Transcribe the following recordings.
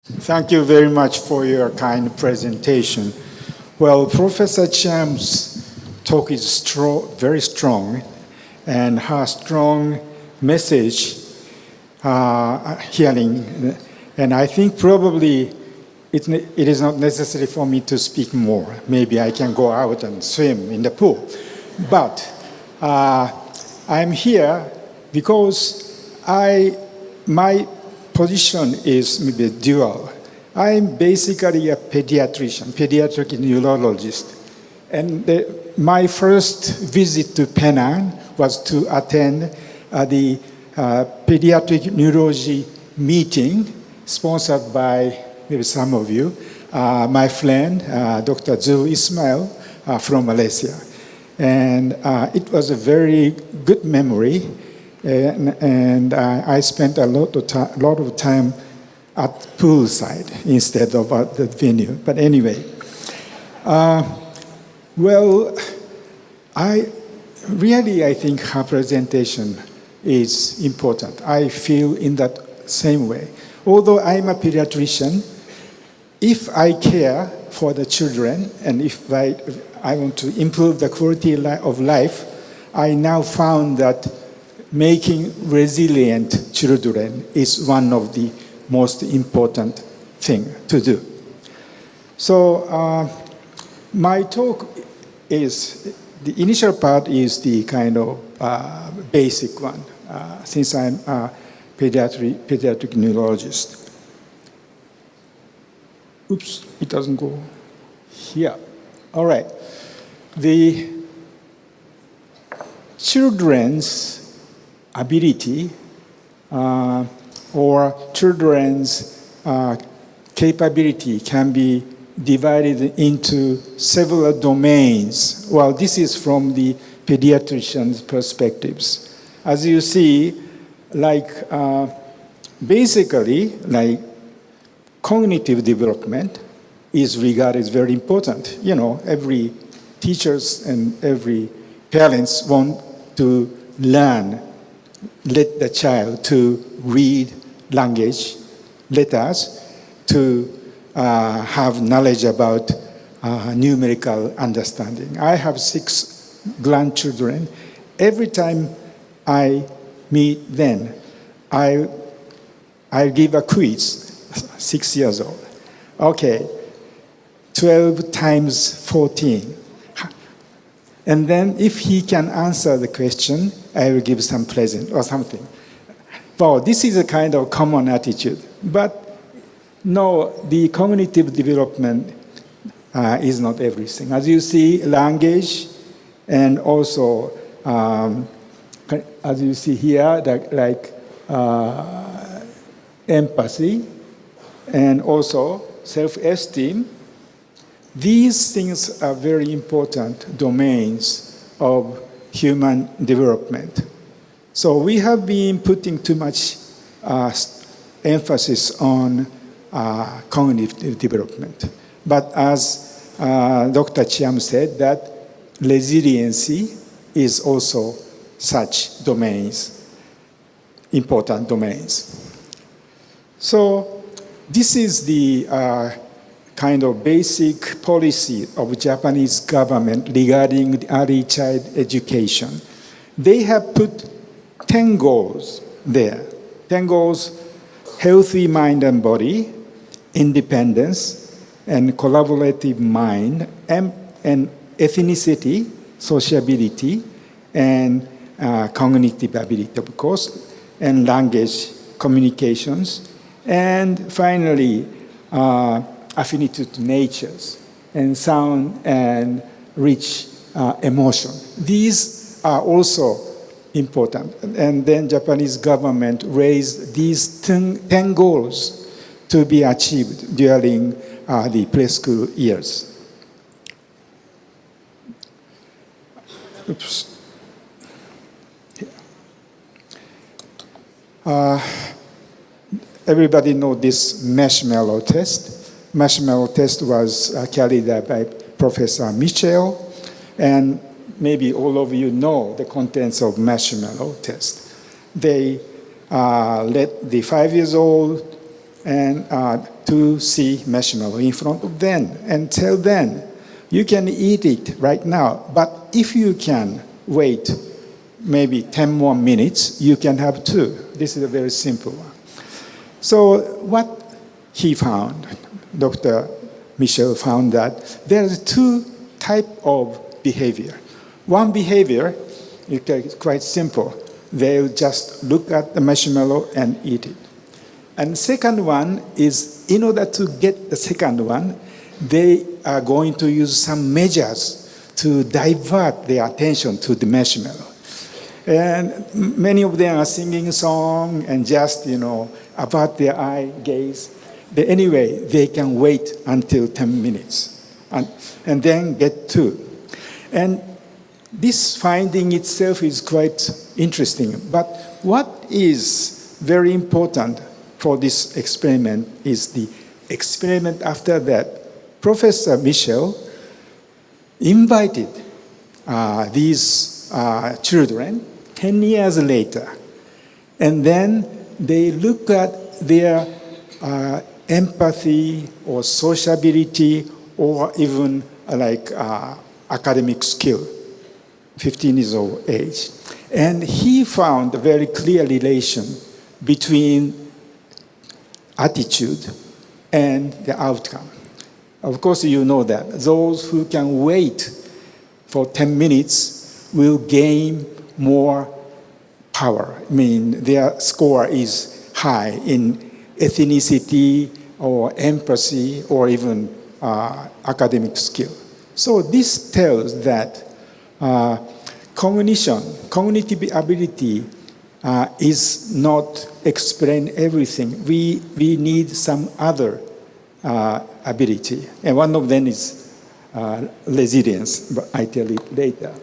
Thank you very much for your kind presentation. Well, Professor Chiam's talk is very strong, and her strong message hearing, and I think probably it is not necessary for me to speak more. Maybe I can go out and swim in the pool. But I'm here because my position is maybe dual. I'm basically a pediatric neurologist. And my first visit to Penang was to attend the pediatric neurology meeting sponsored by maybe some of you, my friend, Dr. Zul Ismail from Malaysia. And it was a very good memory. And I spent a lot of time at poolside instead of at the venue. But anyway, well, I think her presentation is important. I feel in that same way. Although I'm a pediatrician, if I care for the children and if I want to improve the quality of life, I now found that making resilient children is one of the most important thing to do. So my talk is, the initial part is the kind of basic one, since I'm a pediatric neurologist. Oops, it doesn't go here. All right. The children's ability or children's capability can be divided into several domains. Well, this is from the pediatrician's perspectives. As you see, basically, cognitive development is regarded as very important. You know, every teachers and every parents want to learn, let the child to read language, letters, to have knowledge about numerical understanding. I have 6 grandchildren. Every time I meet them, I give a quiz, 6 years old. Okay, 12 times 14. And then if he can answer the question, I will give some present or something. Well, this is a kind of common attitude. But no, the cognitive development is not everything. As you see, language and also, as you see here, empathy and also self-esteem. These things are very important domains of human development. So we have been putting too much emphasis on cognitive development. But as Dr. Chiam said, that resiliency is also such domains, important domains. So this is the kind of basic policy of Japanese government regarding early child education. They have put 10 goals there. 10 goals: healthy mind and body, independence, and collaborative mind, and ethnicity, sociability, and cognitive ability, of course, and language, communications, and finally, affinity to natures, and sound and rich emotion. These are also important. And then Japanese government raised these 10 goals to be achieved during the preschool years. Oops. Everybody know this marshmallow test. Marshmallow test was carried out by Professor Mitchell, and maybe all of you know the contents of marshmallow test. They let the 5 years old and to to see marshmallow in front of them and tell them, you can eat it right now, but if you can wait maybe 10 more minutes, you can have two. This is a very simple one. So what he found, Dr. Michel found that there's two types of behavior. One behavior is quite simple. They'll just look at the marshmallow and eat it. And the second one is, in order to get the second one, they are going to use some measures to divert their attention to the marshmallow. And many of them are singing a song and just, avert their eye gaze. But anyway, they can wait until 10 minutes and then get two. And this finding itself is quite interesting. But what is very important for this experiment is the experiment after that. Professor Michel invited these children 10 years later, and then they look at their empathy or sociability or even academic skill, 15 years of age. And he found a very clear relation between attitude and the outcome. Of course, you know that those who can wait for 10 minutes will gain more power. I mean, their score is high in ethnicity or empathy or even academic skill. So this tells that cognitive ability is not explain everything. We need some other ability. And one of them is resilience, but I tell it later.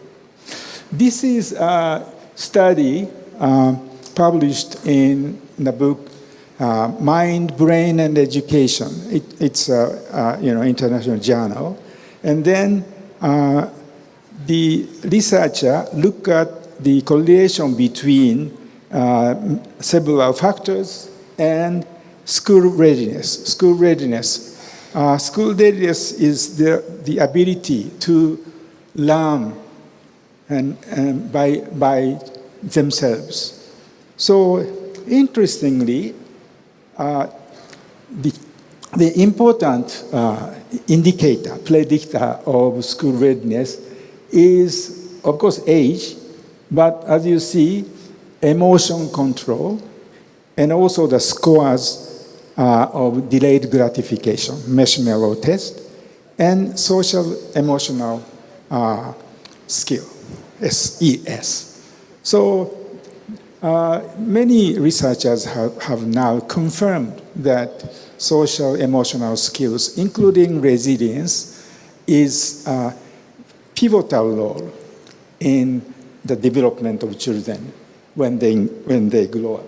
This is a study published in the book Mind, Brain, and Education. It's an international journal. And then the researcher looked at the correlation between several factors and school readiness. School readiness is the ability to learn and by themselves. So interestingly, the important indicator, predictor of school readiness is, of course, age, but as you see, emotion control, and also the scores of delayed gratification, marshmallow test, and social emotional skill, SES. So many researchers have now confirmed that social emotional skills, including resilience, is a pivotal role in the development of children when they grow up.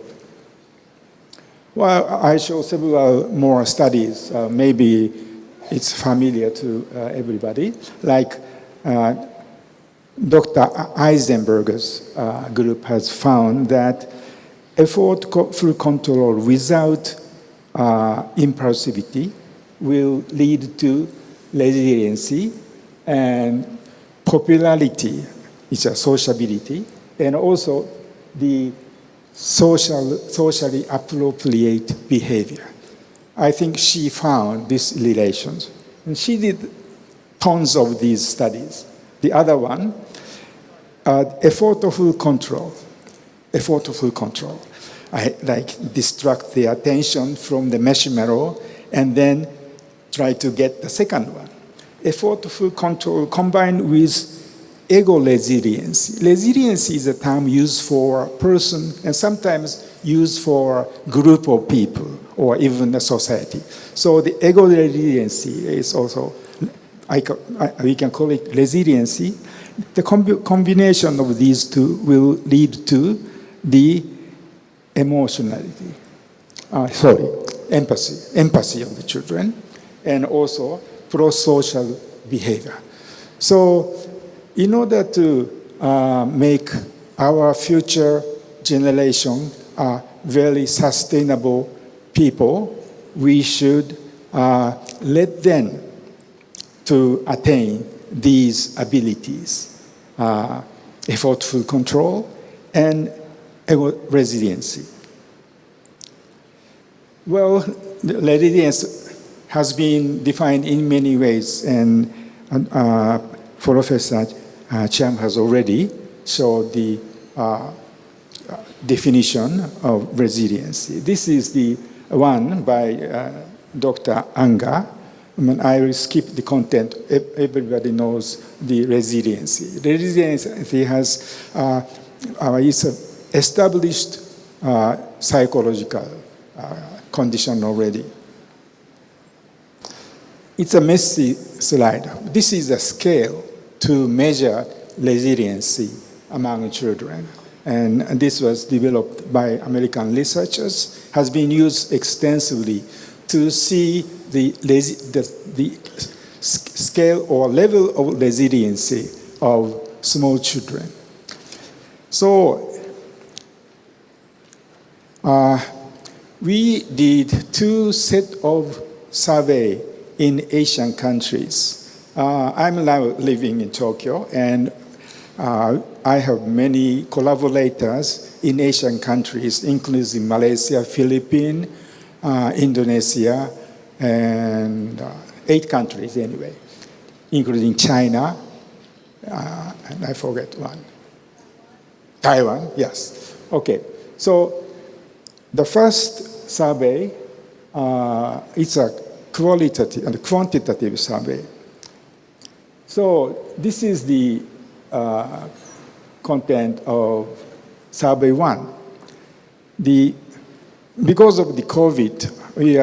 Well, I show several more studies. Maybe it's familiar to everybody. Like Dr. Eisenberg's group has found that effortful control without impulsivity will lead to resiliency and popularity, it's a sociability, and also the socially appropriate behavior. I think she found these relations. And she did tons of these studies. The other one, effortful control. Effortful control. I distract the attention from the marshmallow and then try to get the second one. Effortful control combined with ego resilience. Resilience is a term used for a person and sometimes used for a group of people or even a society. So the ego resiliency is also, we can call it resiliency. The combination of these two will lead to the emotionality, empathy of the children, and also pro-social behavior. So in order to make our future generation very sustainable people, we should led them to attain these abilities, effortful control and resiliency. Well, resilience has been defined in many ways, and Professor Cham has already showed the definition of resiliency. This is the one by Dr. Anga. I will skip the content. Everybody knows the resiliency. Resiliency has is an established psychological condition already. It's a messy slide. This is a scale to measure resiliency among children. And this was developed by American researchers, has been used extensively to see the scale or level of resiliency of small children. So we did 2 sets of survey in Asian countries. I'm now living in Tokyo, and I have many collaborators in Asian countries, including Malaysia, Philippines, Indonesia, and 8 countries anyway, including China, and I forget one. Taiwan, yes. Okay, so the first survey, it's a qualitative and quantitative survey. So this is the content of survey 1. Because of the COVID, we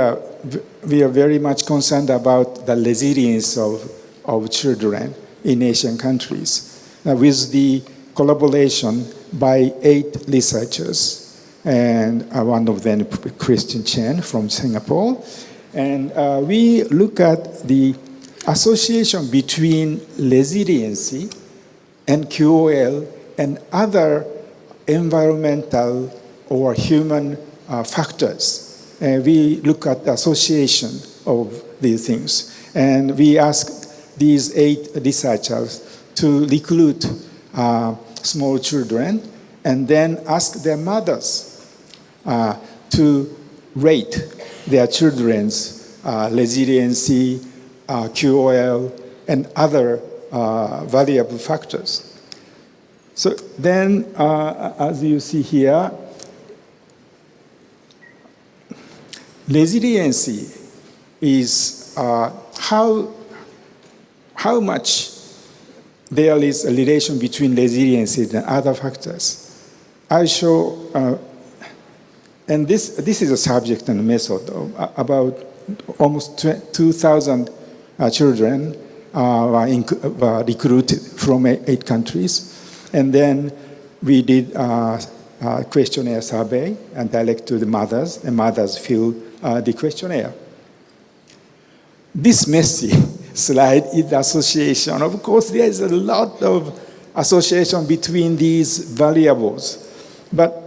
are very much concerned about the resilience of children in Asian countries with the collaboration by 8 researchers, and one of them, Christian Chen from Singapore. And we look at the association between resiliency and QOL and other environmental or human factors. We look at the association of these things. And we ask these 8 researchers to recruit small children and then ask their mothers to rate their children's resiliency, QOL, and other variable factors. So then, as you see here, resiliency is how much there is a relation between resiliency and other factors. I show, and this is a subject and method of about almost 2,000 children were recruited from 8 countries. And then we did a questionnaire survey and direct to the mothers, and mothers fill the questionnaire. This messy slide is the association. Of course, there is a lot of association between these variables, but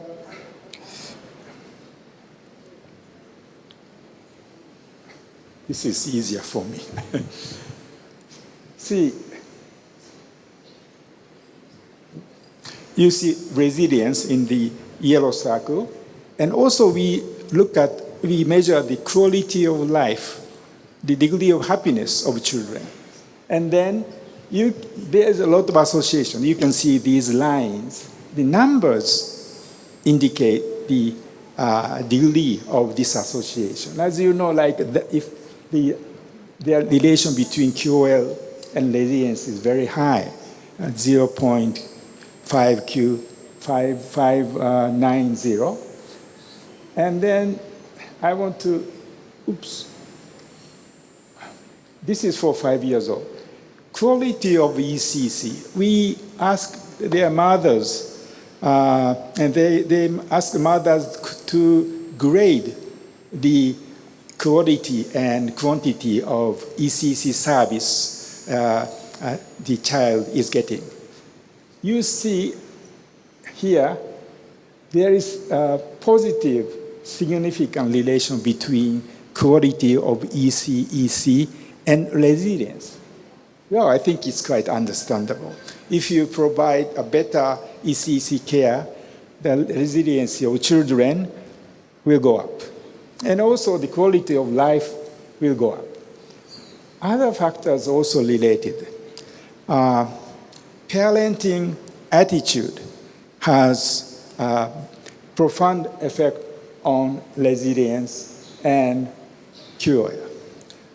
this is easier for me. See, you see resilience in the yellow circle, and also we measure the quality of life, the degree of happiness of children. And then there's a lot of association. You can see these lines. The numbers indicate the degree of this association. As you know, if the relation between QOL and resilience is very high, 0.590. And then I want to, this is for 5 years old. Quality of ECC. We ask their mothers, and they ask the mothers to grade the quality and quantity of ECC service the child is getting. You see here, there is a positive, significant relation between quality of EC, and resilience. Well, I think it's quite understandable. If you provide a better EC care, the resilience of children will go up. And also the quality of life will go up. Other factors also related. Parenting attitude has a profound effect on resilience and cure.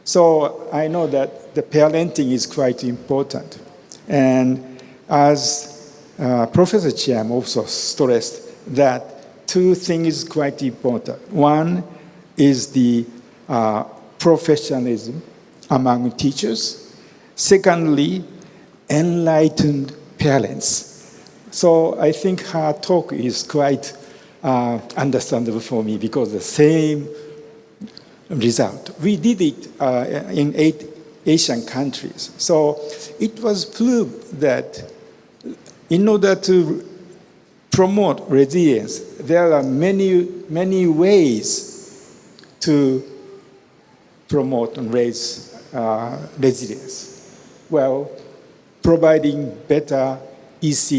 So I know that the parenting is quite important. And as Professor Chiam also stressed that two things quite important. One is the professionalism among teachers. Secondly, enlightened parents. So I think her talk is quite understandable for me because the same result. We did it in 8 Asian countries. So it was proved that in order to promote resilience, there are many ways to promote and raise resilience. Well, providing better EC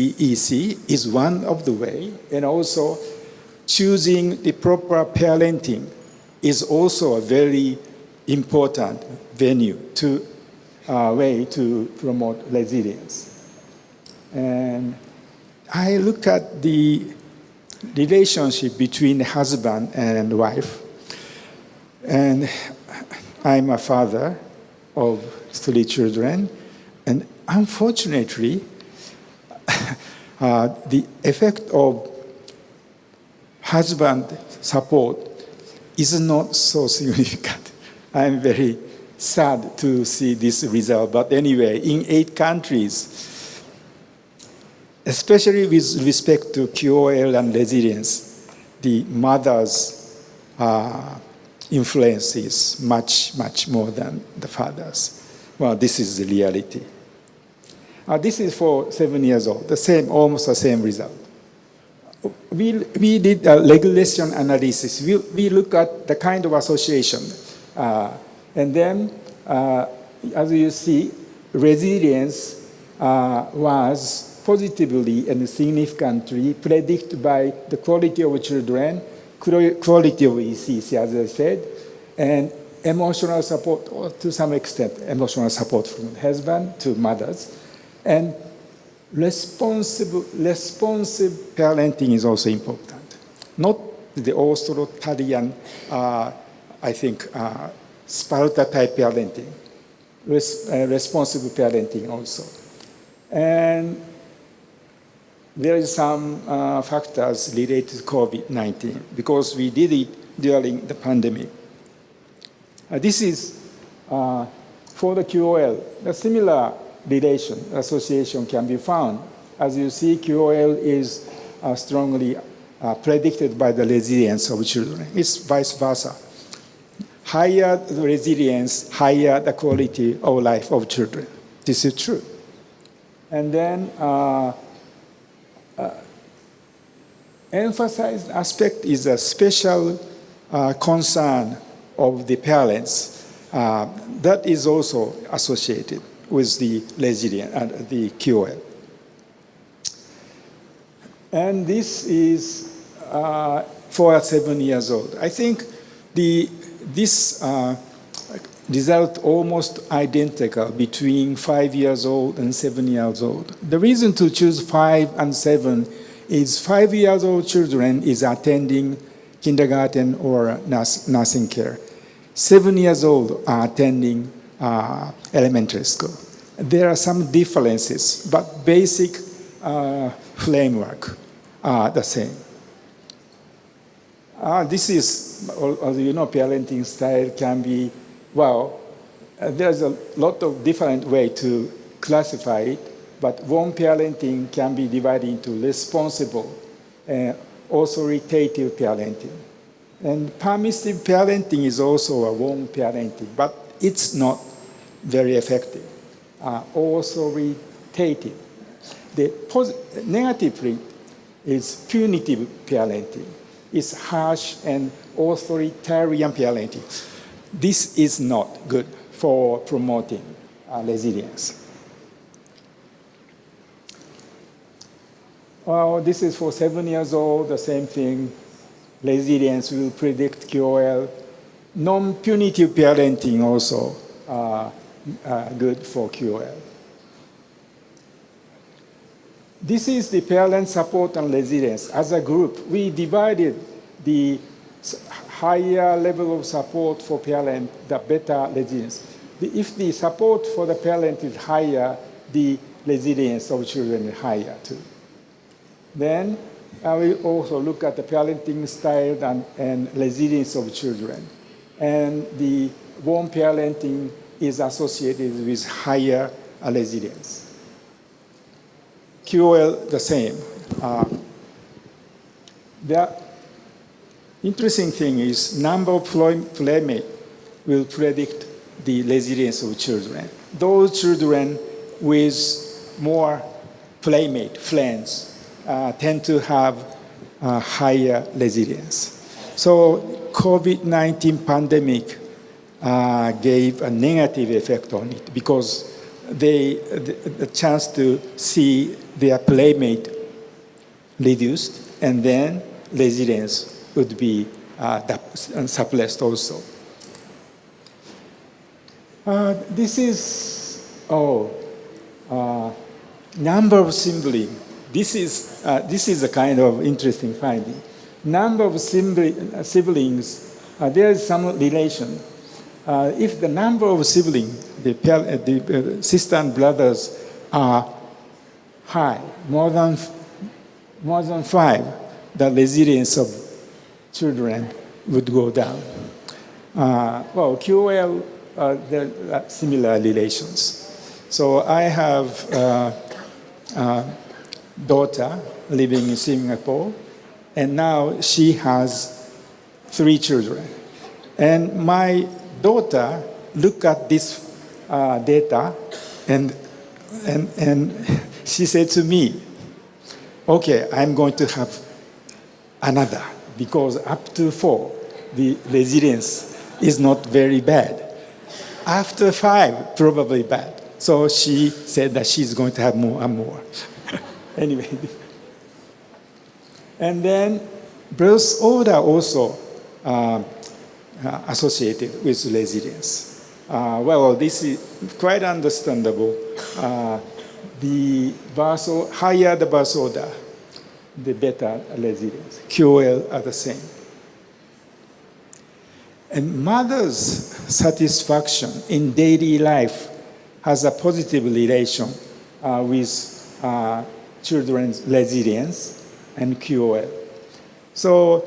is one of the way, and also choosing the proper parenting is also a very important way to promote resilience. And I look at the relationship between husband and wife, and I'm a father of 3 children, and unfortunately, the effect of husband support is not so significant. I'm very sad to see this result, but anyway, in 8 countries, especially with respect to QOL and resilience, the mother's influence is much more than the father's. Well, this is the reality. This is for 7 years old, almost the same result. We did a regulation analysis. We look at the kind of association. And then, as you see, resilience was positively and significantly predicted by the quality of children, quality of ECC, as I said, and emotional support, or to some extent, emotional support from husband to mothers. And responsive parenting is also important. Not the authoritarian, I think, Sparta-type parenting. Responsible parenting also. And there is some factors related to COVID-19 because we did it during the pandemic. This is for the QOL. A similar association can be found. As you see, QOL is strongly predicted by the resilience of children. It's vice versa. Higher the resilience, higher the quality of life of children. This is true. And then emphasized aspect is a special concern of the parents. That is also associated with the resilience and the QOL. And this is for 7 years old. I think this result almost identical between 5 years old and 7 years old. The reason to choose 5 and 7 is 5 years old children is attending kindergarten or nursing care. 7 years old are attending elementary school. There are some differences, but basic framework are the same. This is, as you know, parenting style can be, well, there's a lot of different ways to classify it, but warm parenting can be divided into responsible and authoritative parenting. And permissive parenting is also a warm parenting, but it's not very effective. Authoritative. The negatively is punitive parenting. It's harsh and authoritarian parenting. this is not good for promoting resilience. Well, this is for 7 years old, the same thing. Resilience will predict QOL. Non-punitive parenting also good for QOL. This is the parent support and resilience. As a group, we divided the higher level of support for parent, the better resilience. If the support for the parent is higher, the resilience of children is higher too. Then we also look at the parenting style and resilience of children. And the warm parenting is associated with higher resilience. QOL, the same. The interesting thing is number of playmates will predict the resilience of children. Those children with more playmate friends tend to have higher resilience. So COVID-19 pandemic gave a negative effect on it because the chance to see their playmate reduced, and then resilience would be suppressed also. This is number of siblings. This is a kind of interesting finding. Number of siblings, there is some relation. If the number of siblings, the sister and brothers are high, more than 5, the resilience of children would go down. Well, QOL, there are similar relations. So I have a daughter living in Singapore, and now she has 3 children. And my daughter looked at this data, and she said to me, okay, I'm going to have another, because up to 4, the resilience is not very bad. After 5, probably bad. So she said that she's going to have more and more. Anyway. And then birth order also associated with resilience. Well, this is quite understandable. The higher the birth order, the better resilience. QOL are the same. And mother's satisfaction in daily life has a positive relation with children's resilience and QOL. So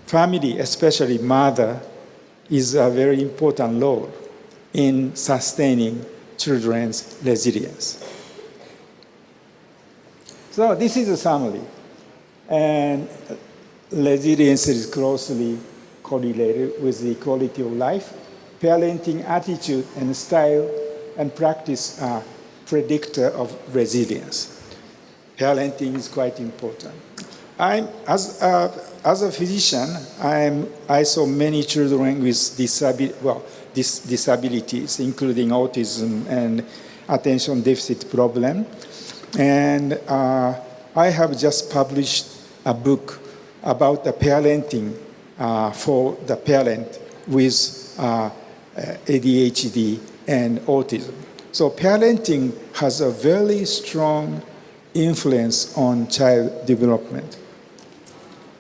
family, especially mother, is a very important role in sustaining children's resilience. So this is a summary. And resilience is closely correlated with the quality of life. Parenting attitude and style and practice are predictor of resilience. Parenting is quite important. As a physician, I saw many children with disabilities, including autism and attention deficit problem. And I have just published a book about the parenting for the parent with ADHD and autism. So parenting has a very strong influence on child development.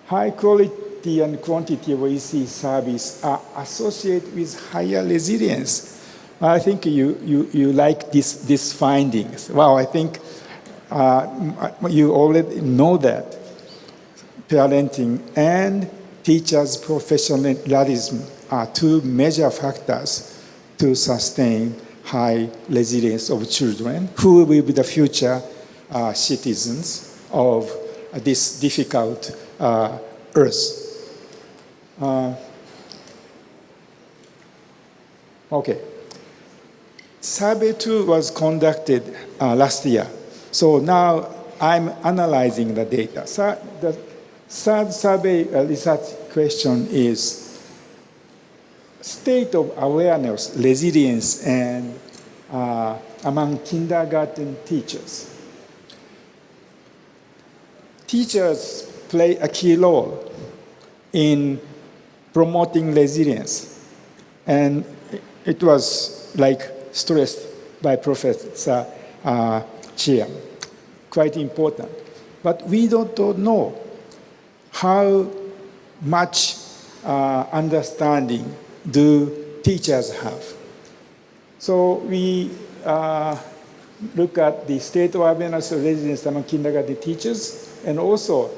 High quality and quantity of EC service are associated with higher resilience. I think you like these findings. Well, I think you already know that. Parenting and teachers' professionalism are 2 major factors to sustain high resilience of children who will be the future citizens of this difficult earth. Okay. Survey 2 was conducted last year. So now I'm analyzing the data. So the third survey research question is, state of awareness, resilience, and among kindergarten teachers. Teachers play a key role in promoting resilience, and it was like stressed by Professor Chia, quite important. But we don't know how much understanding do teachers have. So we look at the state of awareness of resilience among kindergarten teachers, and also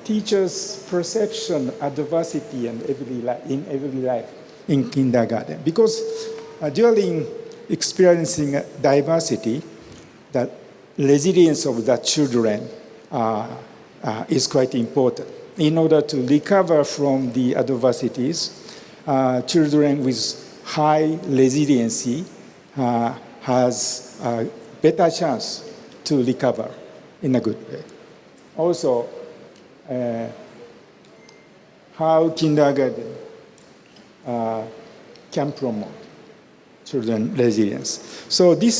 teachers' perception of adversity in everyday life in kindergarten. Because during experiencing diversity, the resilience of the children is quite important. In order to recover from the adversities, children with high resiliency has a better chance to recover in a good way. Also, how kindergarten can promote children's resilience. So this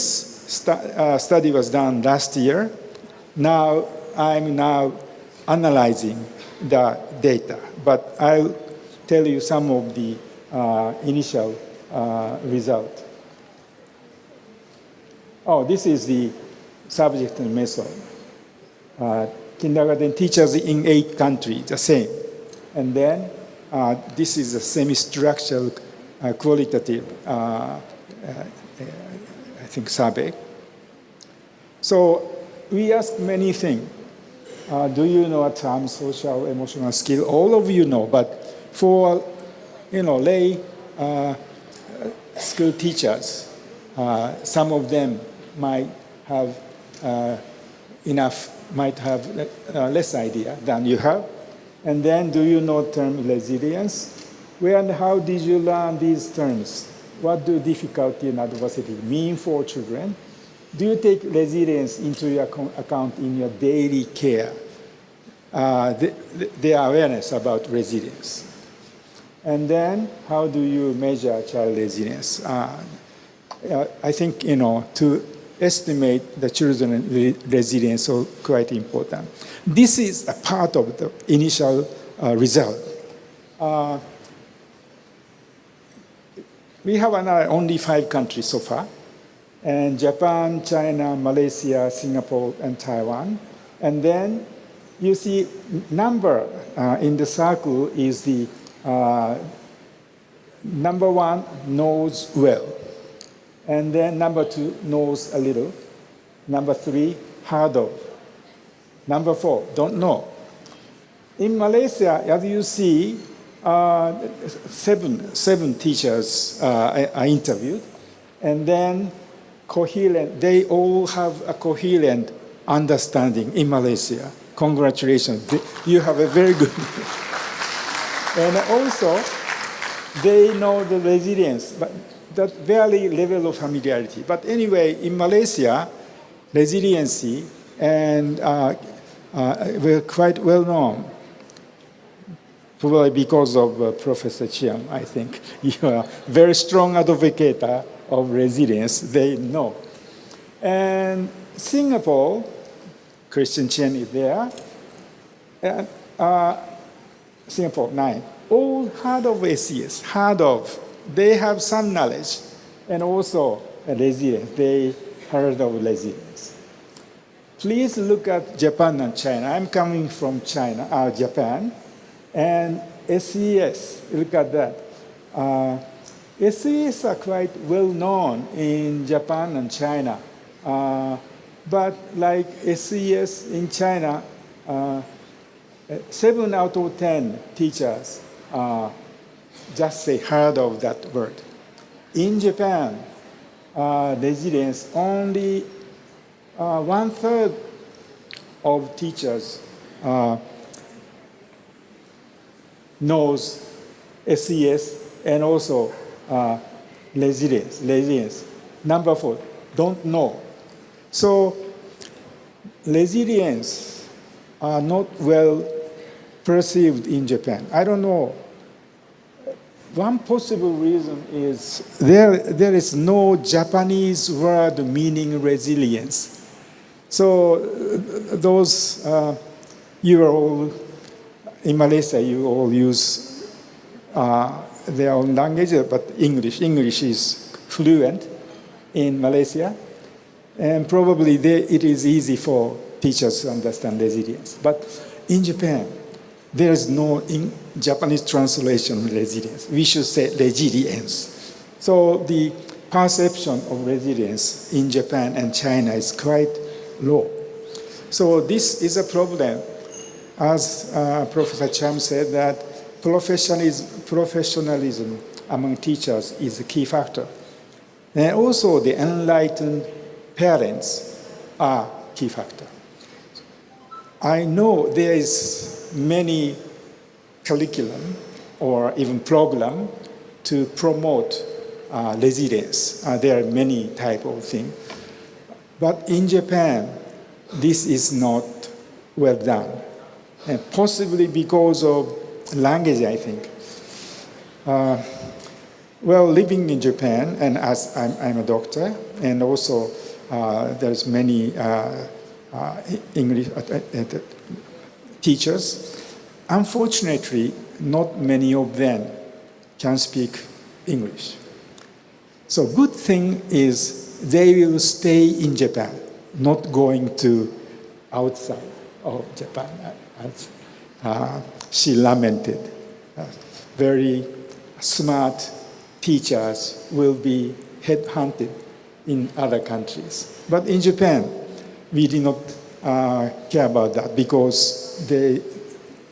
study was done last year. Now I'm analyzing the data, but I'll tell you some of the initial result. Oh, this is the subject and method. Kindergarten teachers in 8 countries, the same. And then this is a semi-structural qualitative, I think, survey. So we ask many things. Do you know a term, social emotional skill? All of you know, but for lay school teachers, some of them might have might have less idea than you have. And then, do you know term resilience? Where and how did you learn these terms? What do difficulty and adversity mean for children? Do you take resilience into your account in your daily care? The awareness about resilience. And then, how do you measure child resilience? I think, to estimate the children's resilience is quite important. This is a part of the initial result. We have only 5 countries so far, and Japan, China, Malaysia, Singapore, and Taiwan. And then you see number in the circle is the number 1 knows well. And then number 2 knows a little. Number 3, heard of. Number 4, don't know. In Malaysia, as you see, 7 teachers are interviewed. And then coherent, they all have a coherent understanding in Malaysia. Congratulations, you have a very good. And also, they know the resilience, but that very level of familiarity. But anyway, in Malaysia, resiliency and were quite well known. Probably because of Professor Chiang, I think. You are a very strong advocate of resilience, they know. And Singapore, Christian Chen is there, and Singapore, 9. All heard of SES, heard of. They have some knowledge, and also resilience. They heard of resilience. Please look at Japan and China. I'm coming from Japan, and SES, look at that. SES are quite well known in Japan and China, but like SES in China, 7 out of 10 teachers just say heard of that word. In Japan, resilience, only 1/3 of teachers knows SES and also resilience. Number 4, don't know. So resilience are not well perceived in Japan. I don't know one possible reason is there is no Japanese word meaning resilience. So those, you are all, in Malaysia, you all use their own language, but English. English is fluent in Malaysia, and probably it is easy for teachers to understand resilience. But in Japan, there is no Japanese translation of resilience. We should say resilience. So the perception of resilience in Japan and China is quite low. So this is a problem. As Professor Cham said, that professionalism among teachers is a key factor. And also the enlightened parents are key factor. I know there is many curriculum or even program to promote resilience. There are many type of things. But in Japan, this is not well done. And possibly because of language, I think. Well, living in Japan, and as I'm a doctor, and also there's many English teachers. Unfortunately, not many of them can speak English. So good thing is they will stay in Japan, not going to outside of Japan, as she lamented. Very smart teachers will be headhunted in other countries. But in Japan, we did not care about that because they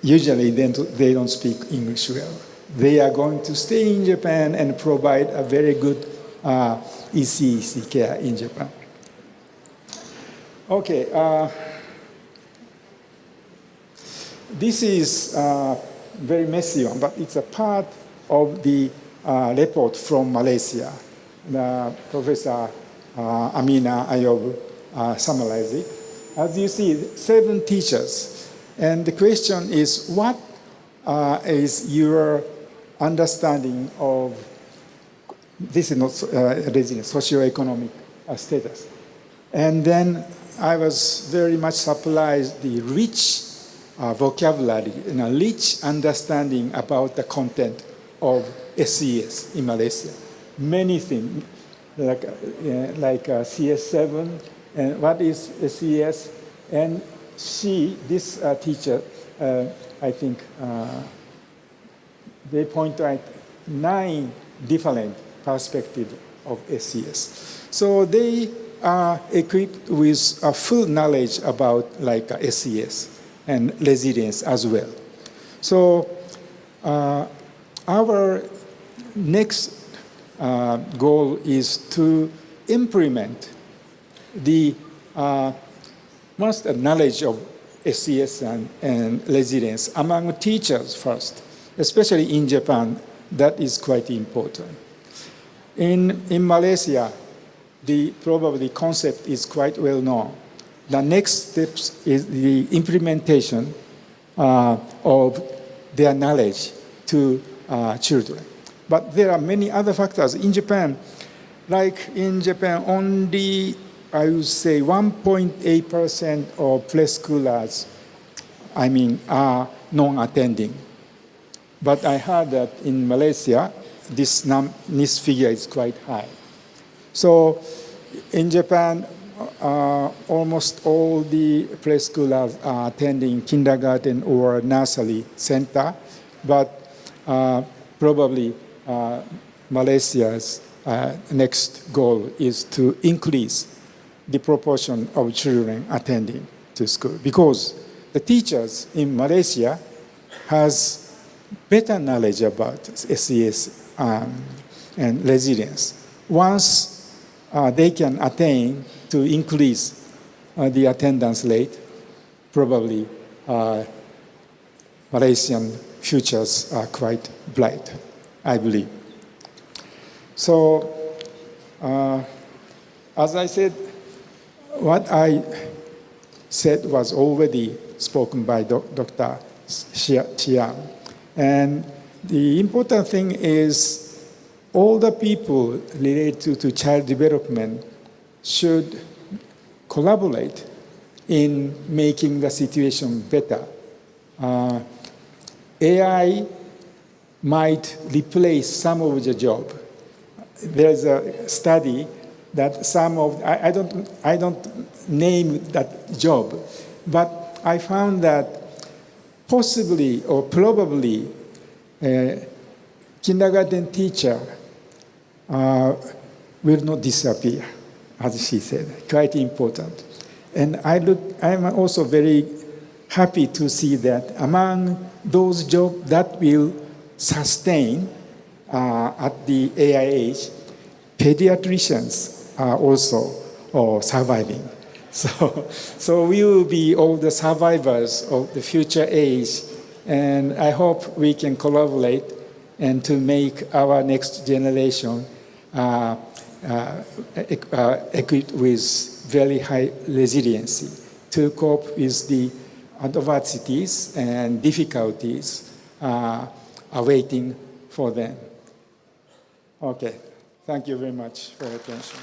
don't speak English well. They are going to stay in Japan and provide a very good ECEC care in Japan. Okay, this is a very messy one, but it's a part of the report from Malaysia. Professor Amina Ayob summarized it. As you see, 7 teachers. And the question is, what is your understanding of, this is not resilience, socioeconomic status. And then I was very much surprised the rich vocabulary and a rich understanding about the content of SES in Malaysia. Many things, like CS7, and what is SES, and this teacher, I think, they point out 9 different perspectives of SES. So they are equipped with a full knowledge about SES and resilience as well. So our next goal is to implement the most knowledge of SES and resilience among teachers first, especially in Japan. That is quite important. In Malaysia, the concept is quite well known. The next steps is the implementation of their knowledge to children. But there are many other factors. In Japan, only, I would say, 1.8% of preschoolers, are non-attending. But I heard that in Malaysia, this figure is quite high. So in Japan, almost all the preschoolers are attending kindergarten or nursery center, but probably Malaysia's next goal is to increase the proportion of children attending to school, because the teachers in Malaysia has better knowledge about SES and resilience. Once they can attain to increase the attendance rate, probably Malaysian futures are quite bright, I believe. So, as I said, what I said was already spoken by Dr. Chiang. And The important thing is all the people related to child development should collaborate in making the situation better. AI might replace some of the job. There's a study that some of, I don't name that job, but I found that possibly or probably kindergarten teacher will not disappear, as she said, quite important. And I'm also very happy to see that among those jobs that will sustain at the AI age, pediatricians are also surviving. So we will be all the survivors of the future age, and I hope we can collaborate and to make our next generation equipped with very high resiliency to cope with the adversities and difficulties awaiting for them. Okay, thank you very much for your attention.